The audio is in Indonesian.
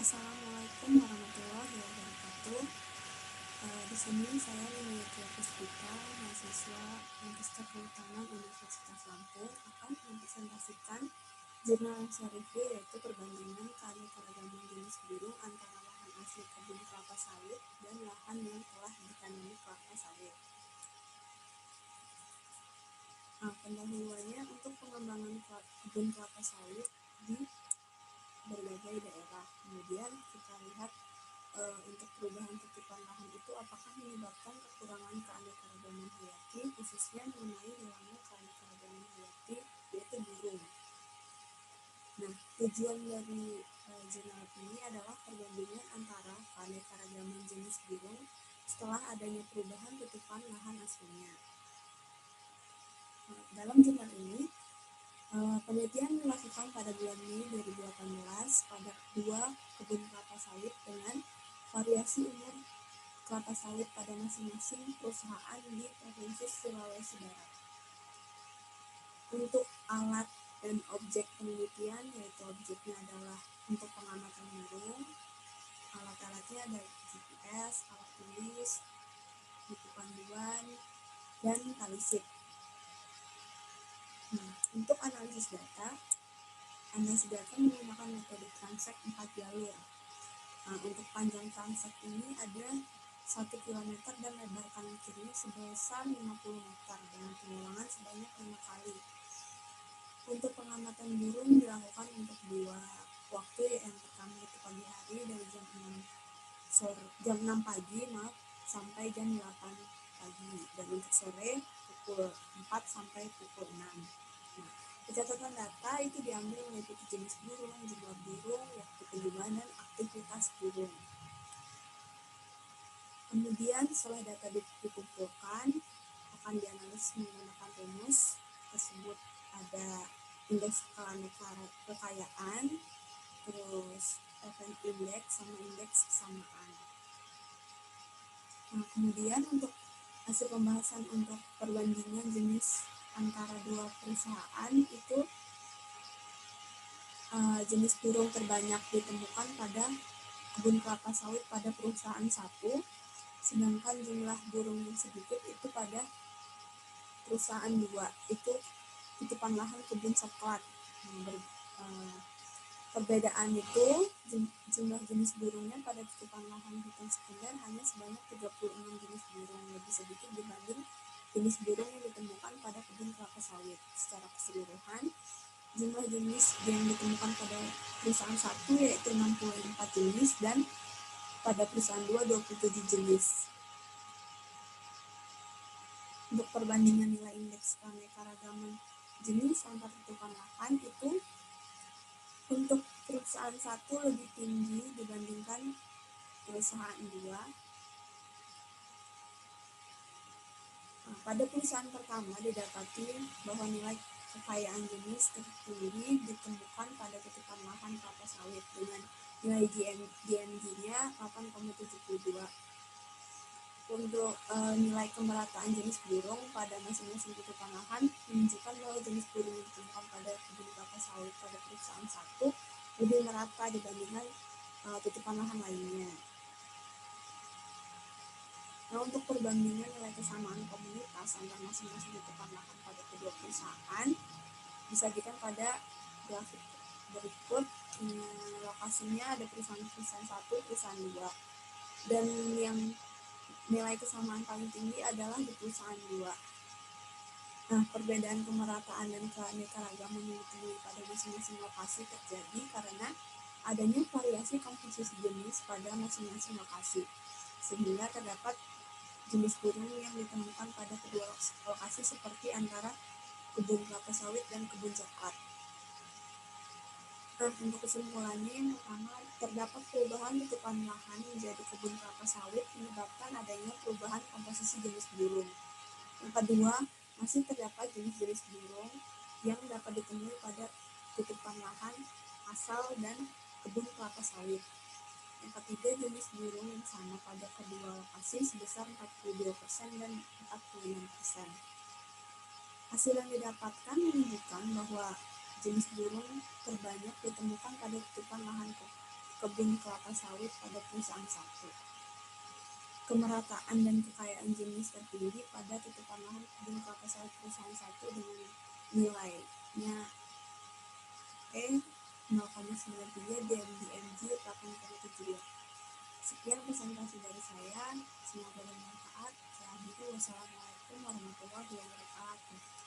Assalamualaikum warahmatullahi wabarakatuh. Di sini saya Nini Puspita, mahasiswa Magister Kehutanan Universitas Lampung, akan mempresentasikan jurnal yang saya review, yaitu perbandingan keanekaragaman jenis burung antara lahan asli kebun kelapa sawit dan lahan yang telah ditanami kelapa sawit. Pendahuluannya untuk pengembangan kebun kelapa sawit di berbagai daerah. Kemudian kita lihat untuk perubahan tutupan lahan itu apakah menyebabkan kekurangan keanekaragaman hayati, khususnya mengenai hilangnya keanekaragaman hayati, yaitu burung. Nah, tujuan dari jurnal ini adalah perbandingan antara keanekaragaman jenis burung setelah adanya perubahan tutupan lahan aslinya. Dalam jurnal ini, penelitian dilakukan pada bulan Mei 2018 pada 2 kebun kelapa sawit dengan variasi umur kelapa sawit pada masing-masing perusahaan di Provinsi Sulawesi Barat. Untuk alat dan objek penelitian, yaitu objeknya adalah untuk pengamatan burung, alat-alatnya ada GPS, alat tulis, buku panduan, dan talisip. Untuk analisis data menggunakan metode transek 4 jalur. Untuk panjang transek ini ada 1 km dan lebar kanan kiri sebesar 50 meter dengan pengulangan sebanyak 5 kali. Untuk pengamatan burung dilakukan untuk 2 waktu, yang pertama itu pagi hari dari jam 6 pagi sampai jam 8 pagi, dan untuk sore pukul 4 sampai pukul 6. Pencatatan data itu diambil meliputi jenis burung, jumlah burung, waktu kunjungan, dan aktivitas burung. Kemudian setelah data dikumpulkan, akan dianalisis menggunakan rumus tersebut. Ada indeks kekayaan, terus event index, sama indeks kesamaan. Kemudian untuk hasil pembahasan untuk perbandingan jenis antara 2 perusahaan itu, jenis burung terbanyak ditemukan pada kebun kelapa sawit pada perusahaan 1, sedangkan jumlah burung yang sedikit itu pada perusahaan 2, itu tutupan lahan kebun coklat. Perbedaan itu jumlah jenis burungnya pada tutupan lahan hutan sekunder hanya sebanyak 36 jenis burung, lebih sedikit dibanding jenis burung yang ditemukan pada kebun kelapa sawit. Secara keseluruhan, jumlah jenis yang ditemukan pada perusahaan 1 yaitu 64 jenis dan pada perusahaan 2 27 jenis. Untuk perbandingan nilai indeks keanekaragaman jenis antar tutupan lahan itu, untuk perusahaan 1 lebih tinggi dibandingkan perusahaan 2. Pada perusahaan pertama didapati bahwa nilai kekayaan jenis tertinggi ditemukan pada tutupan lahan kelapa sawit dengan nilai GMG-nya 8,72. Untuk nilai kemerataan jenis burung pada masing-masing tutupan lahan menunjukkan bahwa jenis burung yang ditemukan pada kebun kelapa sawit pada perusahaan 1 lebih merata dibandingkan tutupan lahan lainnya. Untuk perbandingan nilai kesamaan komunitas antar masing-masing tutupan lahan pada kedua perusahaan disajikan pada grafik berikut. Lokasinya ada perusahaan 1, perusahaan 2, dan yang nilai kesamaan paling tinggi adalah di perusahaan 2. Perbedaan kemerataan dan keanekaragaman yang ditemui pada masing-masing lokasi terjadi karena adanya variasi komposisi jenis pada masing-masing lokasi, sehingga terdapat jenis burung yang ditemukan pada kedua lokasi seperti antara kebun kelapa sawit dan kebun coklat. Untuk kesimpulannya, yang pertama, terdapat perubahan tutupan lahan menjadi kebun kelapa sawit menyebabkan adanya perubahan komposisi jenis burung. Yang kedua, masih terdapat jenis-jenis burung yang dapat ditemui pada tutupan lahan asal dan kebun kelapa sawit. Yang ketiga, jenis burung yang sama pada kedua lokasi sebesar 42% dan 46%. Hasil yang didapatkan menunjukkan bahwa jenis burung terbanyak ditemukan pada tutupan lahan kebun kelapa sawit pada perusahaan satu. Kemerataan dan kekayaan jenis terpilih pada tutupan lahan kebun kelapa sawit perusahaan satu dengan nilainya E 0,93 DMG 8,72. Sekian presentasi dari saya, semoga bermanfaat. Saya akhiri, wassalamualaikum warahmatullahi wabarakatuh.